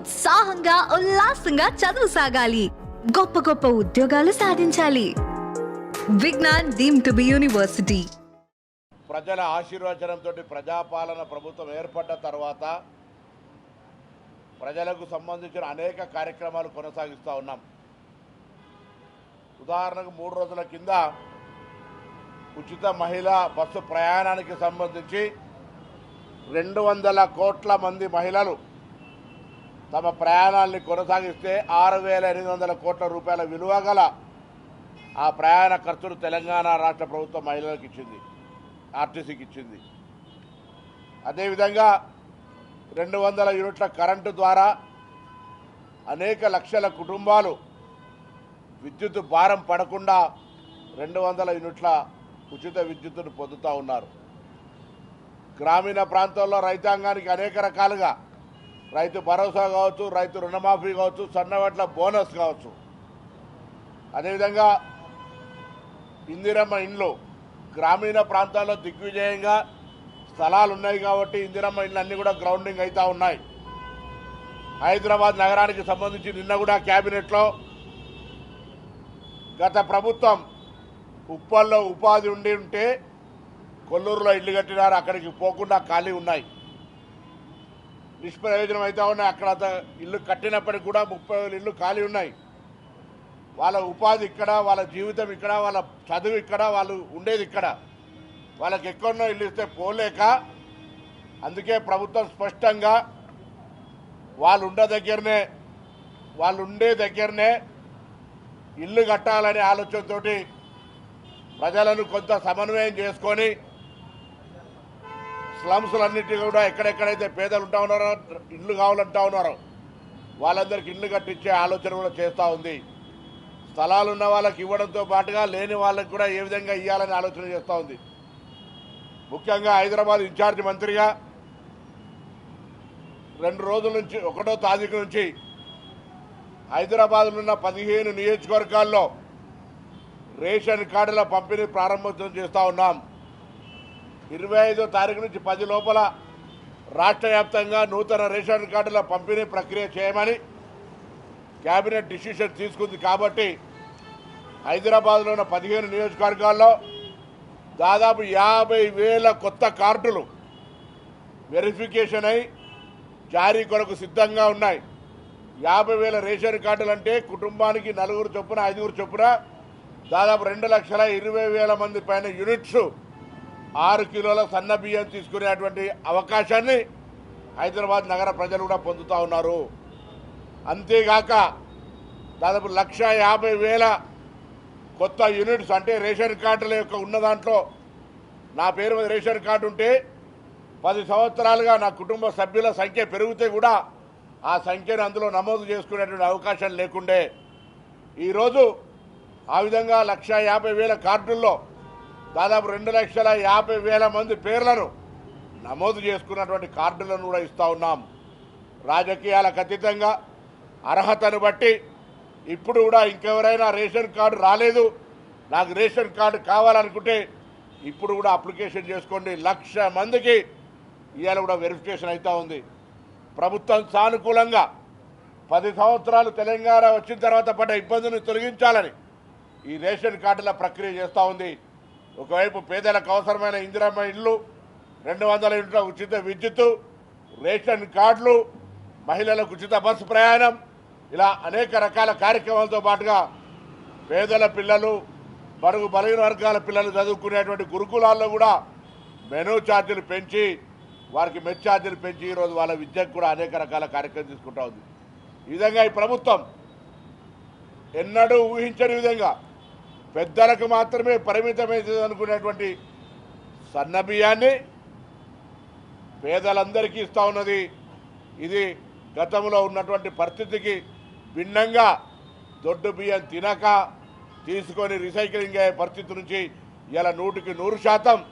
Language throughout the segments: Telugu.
ఉత్సాహంగా ఉల్లాసంగా చదువు సాగాలి, గొప్ప గొప్ప ఉద్యోగాలు సాధించాలి. Vignan deemed to be university. ప్రజల ఆశీర్వచనంతో ప్రజాపాలన ప్రభుత్వం ఏర్పడ్డ తర్వాత ప్రజలకు సంబంధించిన అనేక కార్యక్రమాలు కొనసాగిస్తూ ఉన్నాం. ఉదాహరణకు 3 రోజుల కింద ఉచిత మహిళా బస్సు ప్రయాణానికి సంబంధించి 200 కోట్ల మంది మహిళలు తమ ప్రయాణాన్ని కొనసాగిస్తే 6,800 కోట్ల రూపాయల విలువ గల ఆ ప్రయాణ ఖర్చులు తెలంగాణ రాష్ట్ర ప్రభుత్వం మహిళలకు ఇచ్చింది, ఆర్టీసీకి ఇచ్చింది. అదేవిధంగా 200 యూనిట్ల కరెంటు ద్వారా అనేక లక్షల కుటుంబాలు విద్యుత్ భారం పడకుండా 200 యూనిట్ల ఉచిత విద్యుత్తును పొందుతూ ఉన్నారు. గ్రామీణ ప్రాంతాల్లో రైతాంగానికి అనేక రకాలుగా రైతు భరోసా కావచ్చు, రైతు రుణమాఫీ కావచ్చు, సన్నవడ్ల బోనస్ కావచ్చు, అదేవిధంగా ఇందిరమ్మ ఇండ్లు గ్రామీణ ప్రాంతాల్లో దిగ్విజయంగా స్థలాలు ఉన్నాయి కాబట్టి ఇందిరమ్మ ఇండ్లు అన్నీ కూడా గ్రౌండింగ్ అవుతూ ఉన్నాయి. హైదరాబాద్ నగరానికి సంబంధించి నిన్న కూడా క్యాబినెట్లో గత ప్రభుత్వం ఉప్పల్లో ఉపాధి ఉంటే కొల్లూరులో ఇల్లు కట్టినారు, అక్కడికి పోకుండా ఖాళీ ఉన్నాయి, నిష్ప్రయోజనం అవుతా ఉన్నాయి. అక్కడ ఇల్లు కట్టినప్పటికి కూడా 30,000 ఇల్లు ఖాళీ ఉన్నాయి. వాళ్ళ ఉపాధి ఇక్కడ, వాళ్ళ జీవితం ఇక్కడ, వాళ్ళ చదువు ఇక్కడ, వాళ్ళు ఉండేది ఇక్కడ. వాళ్ళకి ఎక్కడో ఇల్లు ఇస్తే పోలేక అందుకే ప్రభుత్వం స్పష్టంగా వాళ్ళు ఉండే దగ్గరనే ఇల్లు కట్టాలనే ఆలోచనతోటి ప్రజలను కొంత సమన్వయం చేసుకొని స్లమ్స్లన్నిటి కూడా ఎక్కడెక్కడైతే పేదలు ఉంటా ఉన్నారో, ఇల్లు కావాలంటా ఉన్నారో వాళ్ళందరికీ ఇల్లు కట్టించే ఆలోచన కూడా చేస్తూ ఉంది. స్థలాలు ఉన్న వాళ్ళకి ఇవ్వడంతో పాటుగా లేని వాళ్ళకి కూడా ఏ విధంగా ఇవ్వాలని ఆలోచన చేస్తూ ఉంది. ముఖ్యంగా హైదరాబాద్ ఇన్ఛార్జ్ మంత్రిగా 2 రోజుల నుంచి 1వ తారీఖు నుంచి హైదరాబాద్లో ఉన్న 15 నియోజకవర్గాల్లో రేషన్ కార్డుల పంపిణీ ప్రారంభోత్సవం చేస్తూ ఉన్నాం. 25వ తారీఖు నుంచి 10 లోపల రాష్ట్ర వ్యాప్తంగా నూతన రేషన్ కార్డుల పంపిణీ ప్రక్రియ చేయమని కేబినెట్ డిసిషన్ తీసుకుంది. కాబట్టి హైదరాబాద్లో ఉన్న 15 నియోజకవర్గాల్లో దాదాపు 50,000 కొత్త కార్డులు వెరిఫికేషన్ అయి జారీ కొరకు సిద్ధంగా ఉన్నాయి. 50,000 రేషన్ కార్డులు అంటే కుటుంబానికి 4 చొప్పున 5 చొప్పున దాదాపు 2,20,000 మంది పైన యూనిట్స్ 6 కిలోల సన్న బియ్యం తీసుకునేటువంటి అవకాశాన్ని హైదరాబాద్ నగర ప్రజలు కూడా పొందుతూ ఉన్నారు. అంతేగాక దాదాపు 1,50,000 కొత్త యూనిట్స్ అంటే రేషన్ కార్డుల యొక్క ఉన్న దాంట్లో నా పేరు మీద రేషన్ కార్డు ఉంటే 10 సంవత్సరాలుగా నా కుటుంబ సభ్యుల సంఖ్య పెరిగితే కూడా ఆ సంఖ్యను అందులో నమోదు చేసుకునేటువంటి అవకాశం లేకుండే ఈరోజు ఆ విధంగా 1,50,000 కార్డుల్లో దాదాపు 2,50,000 మంది పేర్లను నమోదు చేసుకున్నటువంటి కార్డులను కూడా ఇస్తూ ఉన్నాం. రాజకీయాలకు అతీతంగా అర్హతను బట్టి ఇప్పుడు కూడా ఇంకెవరైనా రేషన్ కార్డు రాలేదు, నాకు రేషన్ కార్డు కావాలనుకుంటే ఇప్పుడు కూడా అప్లికేషన్ చేసుకోండి. 1,00,000 మందికి ఇవాళ కూడా వెరిఫికేషన్ అవుతూ ఉంది. ప్రభుత్వం సానుకూలంగా 10 సంవత్సరాలు తెలంగాణ వచ్చిన తర్వాత పడ్డ ఇబ్బందులను తొలగించాలని ఈ రేషన్ కార్డుల ప్రక్రియ చేస్తూ ఉంది. ఒకవైపు పేదలకు అవసరమైన ఇందిరమ్మ ఇళ్ళు, 200 యూనిట్ల ఉచిత విద్యుత్తు, రేషన్ కార్డులు, మహిళలకు ఉచిత బస్సు ప్రయాణం, ఇలా అనేక రకాల కార్యక్రమాలతో పాటుగా పేదల పిల్లలు, బడుగు బలహీన వర్గాల పిల్లలు చదువుకునేటువంటి గురుకులాల్లో కూడా మెనూ ఛార్జీలు పెంచి, వారికి మెస్ ఛార్జీలు పెంచి ఈరోజు వాళ్ళ విద్యకు కూడా అనేక రకాల కార్యక్రమం తీసుకుంటా ఉంది. ఈ విధంగా ఈ ప్రభుత్వం ఎన్నడూ ఊహించని విధంగా పెద్దలకు మాత్రమే పరిమితమైంది అనుకునేటువంటి సన్న బియ్యాన్ని పేదలందరికీ ఇస్తూ ఉన్నది. ఇది గతంలో ఉన్నటువంటి పరిస్థితికి భిన్నంగా దొడ్డు బియ్యం తినక తీసుకొని రీసైక్లింగ్ అయ్యే పరిస్థితి నుంచి ఇలా 100కి 100%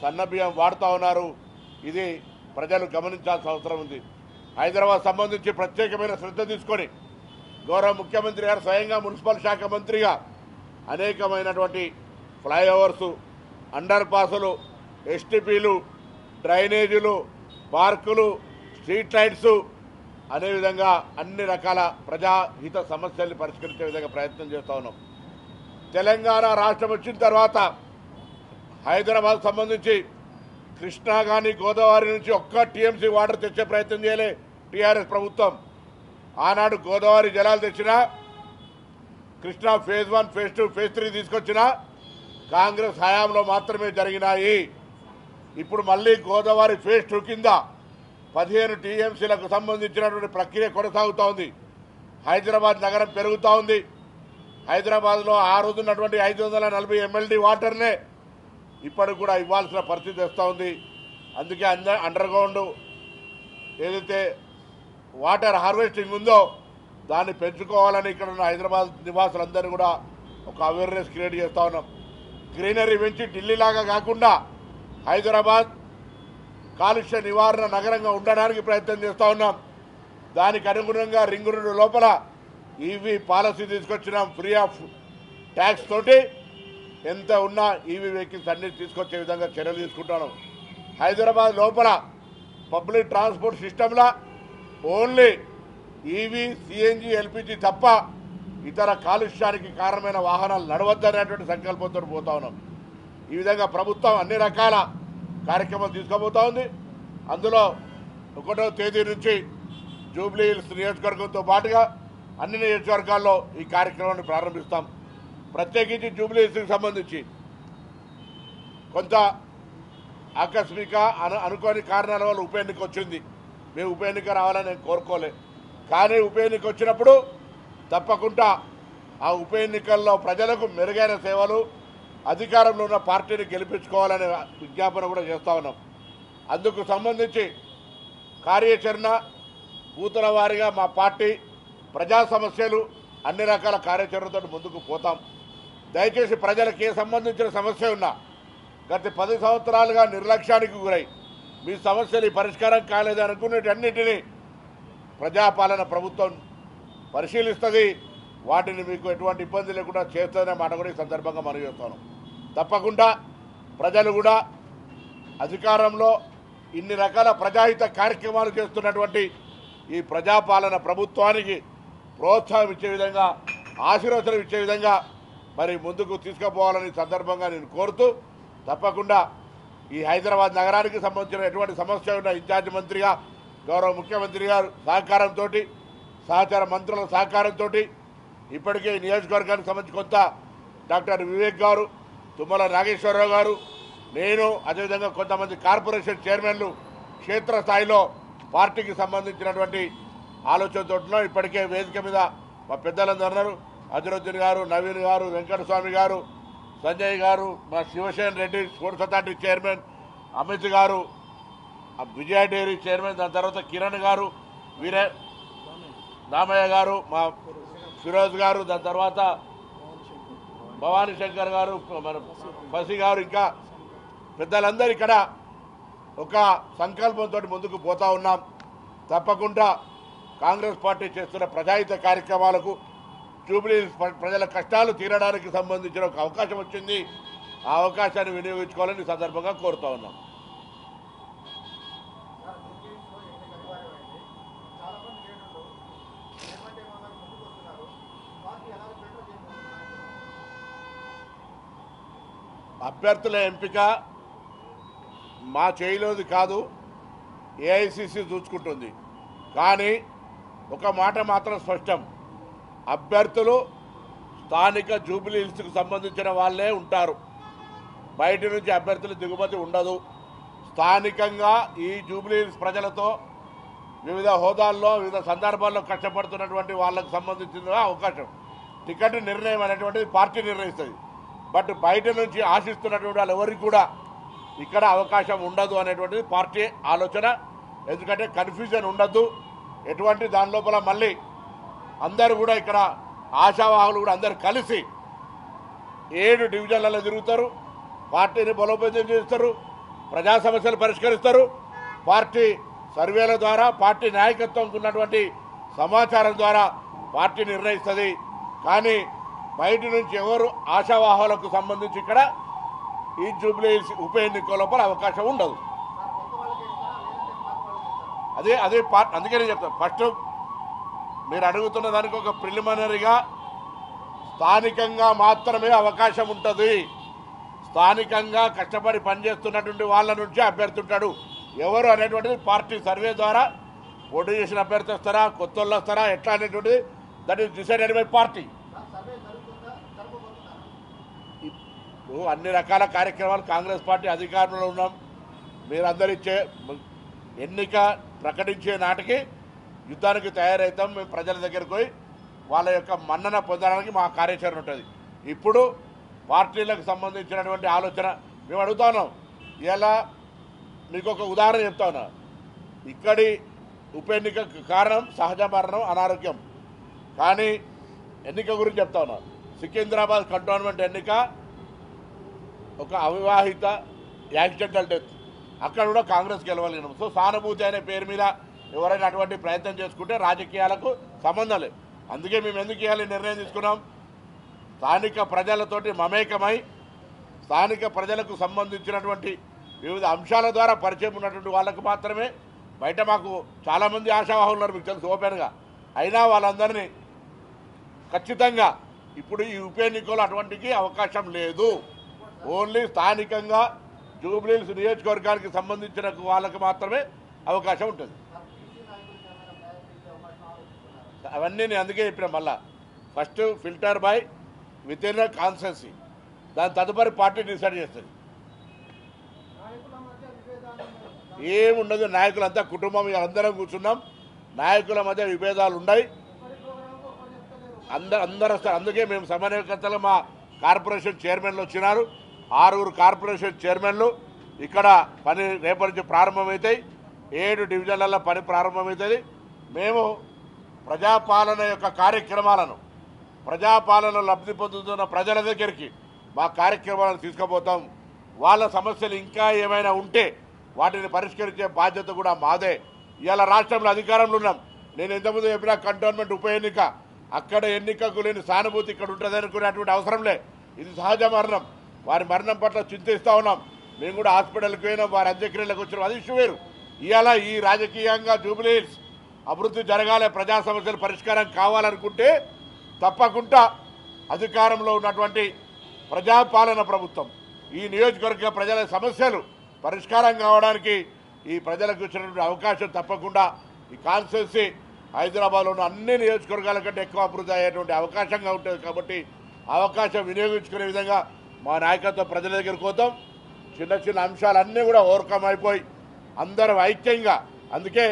సన్న బియ్యం వాడుతూ ఉన్నారు. ఇది ప్రజలు గమనించాల్సిన అవసరం ఉంది. హైదరాబాద్ సంబంధించి ప్రత్యేకమైన శ్రద్ధ తీసుకొని గౌరవ ముఖ్యమంత్రి గారు స్వయంగా మున్సిపల్ శాఖ మంత్రిగా అనేకమైనటువంటి ఫ్లైఓవర్సు, అండర్ పాసులు, ఎస్టీపీలు, డ్రైనేజీలు, పార్కులు, స్ట్రీట్ లైట్స్ అనే విధంగా అన్ని రకాల ప్రజాహిత సమస్యల్ని పరిష్కరించే విధంగా ప్రయత్నం చేస్తూ ఉన్నాం. తెలంగాణ రాష్ట్రం వచ్చిన తర్వాత హైదరాబాద్ సంబంధించి కృష్ణా కానీ గోదావరి నుంచి ఒక్క టీఎంసీ వాటర్ తెచ్చే ప్రయత్నం చేయలే టీఆర్ఎస్ ప్రభుత్వం. ఆనాడు గోదావరి జలాలు తెచ్చినా, కృష్ణా ఫేజ్ 1, ఫేజ్ 2, ఫేజ్ 3 తీసుకొచ్చినా కాంగ్రెస్ హయాంలో మాత్రమే జరిగినాయి. ఇప్పుడు మళ్ళీ గోదావరి ఫేజ్ 2 కింద 15 టీఎంసీలకు సంబంధించినటువంటి ప్రక్రియ కొనసాగుతూ ఉంది. హైదరాబాద్ నగరం పెరుగుతూ ఉంది. హైదరాబాద్లో ఆ రోజు ఉన్నటువంటి 540 MLD వాటర్నే ఇప్పటికి కూడా ఇవ్వాల్సిన పరిస్థితి వస్తూ ఉంది. అందుకే అండర్ గ్రౌండ్ ఏదైతే వాటర్ హార్వెస్టింగ్ ఉందో దాన్ని పెంచుకోవాలని ఇక్కడ ఉన్న హైదరాబాద్ నివాసులందరూ కూడా ఒక అవేర్నెస్ క్రియేట్ చేస్తూ ఉన్నాం. గ్రీనరీ పెంచి ఢిల్లీలాగా కాకుండా హైదరాబాద్ కాలుష్య నివారణ నగరంగా ఉండడానికి ప్రయత్నం చేస్తూ ఉన్నాం. దానికి అనుగుణంగా రింగ్ రోడ్డు లోపల ఈవీ పాలసీ తీసుకొచ్చినాం. ఫ్రీ ఆఫ్ ట్యాక్స్ తోటి ఎంత ఉన్నా ఈవీ వెహికల్స్ అన్ని తీసుకొచ్చే విధంగా చర్యలు తీసుకుంటాను. హైదరాబాద్ లోపల పబ్లిక్ ట్రాన్స్పోర్ట్ సిస్టంలో ఓన్లీ ఈవీ, సిఎన్జి, ఎల్పిజి తప్ప ఇతర కాలుష్యానికి కారణమైన వాహనాలు నడవద్దనేటువంటి సంకల్పంతో పోతా ఉన్నాం. ఈ విధంగా ప్రభుత్వం అన్ని రకాల కార్యక్రమాలు తీసుకోబోతా ఉంది. అందులో 1వ తేదీ నుంచి జూబ్లీ హిల్స్ నియోజకవర్గంతో పాటుగా అన్ని నియోజకవర్గాల్లో ఈ కార్యక్రమాన్ని ప్రారంభిస్తాం. ప్రత్యేకించి జూబ్లీ హిల్స్కి సంబంధించి కొంత ఆకస్మిక అనుకోని కారణాల వల్ల ఉప ఎన్నిక వచ్చింది. మేము ఉప ఎన్నిక రావాలని నేను కోరుకోలే. కానీ ఉప ఎన్నిక వచ్చినప్పుడు తప్పకుండా ఆ ఉప ఎన్నికల్లో ప్రజలకు మెరుగైన సేవలు, అధికారంలో ఉన్న పార్టీని గెలిపించుకోవాలనే విజ్ఞాపన కూడా చేస్తూ ఉన్నాం. అందుకు సంబంధించి కార్యాచరణ బూతుల వారీగా మా పార్టీ ప్రజా సమస్యలు అన్ని రకాల కార్యాచరణతో ముందుకు పోతాం. దయచేసి ప్రజలకు ఏ సంబంధించిన సమస్య ఉన్నా గత 10 సంవత్సరాలుగా నిర్లక్ష్యానికి గురై మీ సమస్యలు పరిష్కారం కాలేదు అనుకునేటన్నింటినీ ప్రజాపాలన ప్రభుత్వం పరిశీలిస్తుంది. వాటిని మీకు ఎటువంటి ఇబ్బంది లేకుండా చేస్తుందనే మాట కూడా ఈ సందర్భంగా మనం చేస్తాను. తప్పకుండా ప్రజలు కూడా అధికారంలో ఇన్ని రకాల ప్రజాహిత కార్యక్రమాలు చేస్తున్నటువంటి ఈ ప్రజాపాలన ప్రభుత్వానికి ప్రోత్సాహం ఇచ్చే విధంగా, ఆశీర్వచనం ఇచ్చే విధంగా మరి ముందుకు తీసుకుపోవాలని సందర్భంగా నేను కోరుతూ, తప్పకుండా ఈ హైదరాబాద్ నగరానికి సంబంధించిన ఎటువంటి సమస్య ఉన్న ఇన్ఛార్జ్ మంత్రిగా గౌరవ ముఖ్యమంత్రి గారు సహకారంతో, సహచార మంత్రుల సహకారంతో ఇప్పటికే ఈ నియోజకవర్గానికి సంబంధించి కొంత డాక్టర్ వివేక్ గారు, తుమ్మల నాగేశ్వరరావు గారు, నేను, అదేవిధంగా కొంతమంది కార్పొరేషన్ చైర్మన్లు క్షేత్రస్థాయిలో పార్టీకి సంబంధించినటువంటి ఆలోచనతో ఇప్పటికే వేదిక మీద మా పెద్దలందరూ ఉన్నారు. అజరుద్దీన్ గారు, నవీన్ గారు, వెంకటస్వామి గారు, సంజయ్ గారు, మా Sivasena Reddy sports authority chairman, Amit garu, Vijaya dairy chairman, దాని తర్వాత కిరణ్ గారు, రామయ్య గారు, మా ఫిరోజ్ గారు, దాని తర్వాత భవానీ శంకర్ గారు, మన ఫసి గారు, ఇంకా పెద్దలందరూ ఇక్కడ ఒక సంకల్పంతో ముందుకు పోతా ఉన్నాం. తప్పకుండా కాంగ్రెస్ పార్టీ చేస్తున్న ప్రజాహిత కార్యక్రమాలకు, జూబ్లీ ప్రజల కష్టాలు తీరడానికి సంబంధించిన ఒక అవకాశం వచ్చింది. ఆ అవకాశాన్ని వినియోగించుకోవాలని ఈ సందర్భంగా కోరుతా ఉన్నాం. అభ్యర్థుల ఎంపిక మా చేయిలోది కాదు, ఏఐసిసి చూసుకుంటుంది. కానీ ఒక మాట మాత్రం స్పష్టం, అభ్యర్థులు స్థానిక జూబ్లీ హిల్స్కు సంబంధించిన వాళ్ళే ఉంటారు. బయట నుంచి అభ్యర్థుల దిగుమతి ఉండదు. స్థానికంగా ఈ జూబ్లీ హిల్స్ ప్రజలతో వివిధ హోదాల్లో, వివిధ సందర్భాల్లో కష్టపడుతున్నటువంటి వాళ్ళకు సంబంధించిన అవకాశం, టికెట్ నిర్ణయం అనేటువంటిది పార్టీ నిర్ణయిస్తుంది. బట్ బయట నుంచి ఆశిస్తున్నటువంటి వాళ్ళు ఎవరికి కూడా ఇక్కడ అవకాశం ఉండదు అనేటువంటిది పార్టీ ఆలోచన. ఎందుకంటే కన్ఫ్యూజన్ ఉండద్దు, ఎటువంటి దాని లోపల మళ్ళీ అందరూ కూడా ఇక్కడ ఆశావాహులు కూడా అందరు కలిసి 7 డివిజన్లలో తిరుగుతారు, పార్టీని బలోపేతం చేస్తారు, ప్రజా సమస్యలు పరిష్కరిస్తారు. పార్టీ సర్వేల ద్వారా, పార్టీ నాయకత్వంకు ఉన్నటువంటి సమాచారం ద్వారా పార్టీ నిర్ణయిస్తుంది. కానీ బయట నుంచి ఎవరు ఆశావాహులకు సంబంధించి ఇక్కడ ఈ జూబ్లీ హిల్స్ ఉప ఎన్నిక లోపల అవకాశం ఉండదు. అదే పార్ట్. అందుకే నేను చెప్తాను, ఫస్ట్ మీరు అడుగుతున్న దానికి ఒక ప్రిలిమినరీగా స్థానికంగా మాత్రమే అవకాశం ఉంటుంది. స్థానికంగా కష్టపడి పనిచేస్తున్నటువంటి వాళ్ళ నుంచి అభ్యర్థి ఉంటాడు. ఎవరు అనేటువంటిది పార్టీ సర్వే ద్వారా పోటీ చేసిన అభ్యర్థి వస్తారా, కొత్త వాళ్ళు వస్తారా, ఎట్లా అనేటువంటిది that is decided by party. ఇప్పుడు అన్ని రకాల కార్యక్రమాలు కాంగ్రెస్ పార్టీ అధికారంలో ఉన్నాం. మీరందరూ ఇచ్చే ఎన్నిక ప్రకటించే నాటికి యుద్ధానికి తయారవుతాం. మేము ప్రజల దగ్గరికి పోయి వాళ్ళ యొక్క మన్నన పొందడానికి మా కార్యాచరణ ఉంటుంది. ఇప్పుడు పార్టీలకు సంబంధించినటువంటి ఆలోచన మేము అడుగుతా ఉన్నాం. ఇలా మీకు ఒక ఉదాహరణ చెప్తా ఉన్నా. ఇక్కడి ఉప ఎన్నిక కారణం సహజ మరణం, అనారోగ్యం. కానీ ఎన్నిక గురించి చెప్తా ఉన్నా. సికింద్రాబాద్ కంటోన్మెంట్ ఎన్నిక ఒక అవివాహిత యాక్సిడెంటల్ డెత్. అక్కడ కూడా కాంగ్రెస్ గెలవలేను. సో సానుభూతి అనే పేరు మీద ఎవరైనా అటువంటి ప్రయత్నం చేసుకుంటే రాజకీయాలకు సంబంధం లేదు. అందుకే మేము ఎందుకు ఇవ్వాలి నిర్ణయం తీసుకున్నాం. స్థానిక ప్రజలతోటి మమేకమై స్థానిక ప్రజలకు సంబంధించినటువంటి వివిధ అంశాల ద్వారా పరిచయం ఉన్నటువంటి వాళ్ళకు మాత్రమే. బయట మాకు చాలామంది ఆశావాహులు ఉన్నారు, మీకు తెలుసు ఓపెన్గా. అయినా వాళ్ళందరినీ ఖచ్చితంగా ఇప్పుడు ఈ ఉప ఎన్నికలు అటువంటికి అవకాశం లేదు. ఓన్లీ స్థానికంగా జూబ్లీహిల్స్ నియోజకవర్గానికి సంబంధించిన వాళ్ళకి మాత్రమే అవకాశం ఉంటుంది. అవన్నీ నేను అందుకే చెప్పిన. మళ్ళా first filter by with in constituency, దాని తదుపరి పార్టీ డిసైడ్ చేస్తుంది. ఏముండదు, నాయకులంతా కుటుంబం అందరం కూర్చున్నాం. నాయకుల మధ్య విభేదాలు ఉన్నాయి, అందరూ వస్తారు. అందుకే మేము సమన్వయకర్తలు మా కార్పొరేషన్ చైర్మన్లు వచ్చినారు. 6 కార్పొరేషన్ చైర్మన్లు ఇక్కడ పని రేపటి నుంచి ప్రారంభమవుతాయి. 7 డివిజన్లలో పని ప్రారంభమవుతుంది. మేము ప్రజాపాలన యొక్క కార్యక్రమాలను, ప్రజాపాలన లబ్ధి పొందుతున్న ప్రజల దగ్గరికి మా కార్యక్రమాలను తీసుకుపోతాం. వాళ్ళ సమస్యలు ఇంకా ఏమైనా ఉంటే వాటిని పరిష్కరించే బాధ్యత కూడా మాదే. ఇవాళ రాష్ట్రంలో అధికారంలో ఉన్నాం. నేను ఇంతకుముందు చెప్పిన కంటోన్మెంట్ ఉప ఎన్నిక, అక్కడ ఎన్నికకు లేని సానుభూతి ఇక్కడ ఉంటుంది అనుకునేటువంటి అవసరం లే. ఇది సహజ మరణం. వారి మరణం పట్ల చింతిస్తూ ఉన్నాం. మేము కూడా హాస్పిటల్కి పోయినాం, వారి అంత్యక్రియలకు వచ్చినాం. అది ఇష్యూ వేరు. ఇవాళ ఈ రాజకీయంగా జూబ్లీహిల్స్ అభివృద్ధి జరగాలి, ప్రజా సమస్యల పరిష్కారం కావాలనుకుంటే తప్పకుండా అధికారంలో ఉన్నటువంటి ప్రజాపాలన ప్రభుత్వం ఈ నియోజకవర్గ ప్రజల సమస్యలు పరిష్కారం కావడానికి ఈ ప్రజలకు ఇచ్చినటువంటి అవకాశం తప్పకుండా ఈ కాన్స్టిట్యున్సీ హైదరాబాద్లో ఉన్న అన్ని నియోజకవర్గాల కంటే ఎక్కువ అభివృద్ధి అయ్యేటువంటి అవకాశంగా ఉంటుంది. కాబట్టి అవకాశం వినియోగించుకునే విధంగా మా నాయకత్వం ప్రజల దగ్గరికి పోతాం. చిన్న చిన్న అంశాలన్నీ కూడా ఓవర్కమ్ అయిపోయి అందరం ఐక్యంగా, అందుకే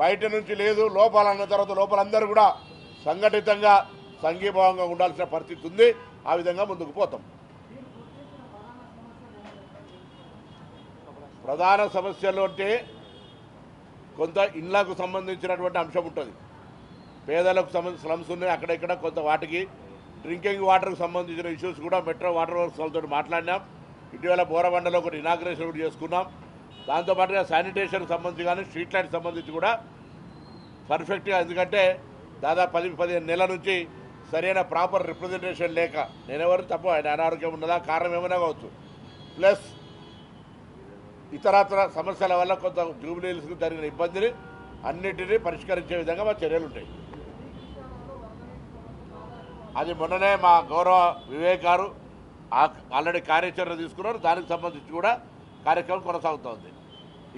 బయట నుంచి లేదు లోపల అన్న తర్వాత లోపలందరూ కూడా సంఘటితంగా సంఘీభావంగా ఉండాల్సిన పరిస్థితి ఉంది. ఆ విధంగా ముందుకు పోతాం. ప్రధాన సమస్యలు అంటే కొంత ఇళ్లకు సంబంధించినటువంటి అంశం ఉంటుంది. పేదలకు సంబంధించిన స్లమ్స్ ఉన్నాయి అక్కడెక్కడ. కొంత వాటికి డ్రింకింగ్ వాటర్కి సంబంధించిన ఇష్యూస్ కూడా మెట్రో వాటర్ వర్క్స్ వాళ్ళతో మాట్లాడినాం. ఇటీవల బోరబండలో ఒకటి ఇనాగ్రేషన్ కూడా చేసుకున్నాం. దాంతోపాటుగా శానిటేషన్కి సంబంధించి కానీ స్ట్రీట్ లైట్కి సంబంధించి కూడా పర్ఫెక్ట్గా, ఎందుకంటే దాదాపు 10-15 నెలల నుంచి సరైన ప్రాపర్ రిప్రజెంటేషన్ లేక, నేనెవరు తప్ప ఆయన అనారోగ్యం ఉన్నదా కారణం ఏమైనా కావచ్చు, ప్లస్ ఇతరత్ర సమస్యల వల్ల కొంత జూబ్లీహిల్స్కి జరిగిన ఇబ్బందిని అన్నిటినీ పరిష్కరించే విధంగా మా చర్యలు ఉంటాయి. అది మొన్ననే మా గౌరవ వివేక్ గారు ఆల్రెడీ కార్యాచరణ తీసుకున్నారు. దానికి సంబంధించి కూడా కార్యక్రమం కొనసాగుతోంది.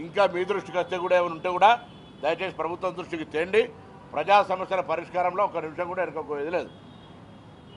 ఇంకా మీ దృష్టికి వస్తే కూడా ఏమైనా ఉంటే కూడా దయచేసి ప్రభుత్వం దృష్టికి తేండి. ప్రజా సమస్యల పరిష్కారంలో 1 నిమిషం కూడా వెనుకపోయేది లేదు.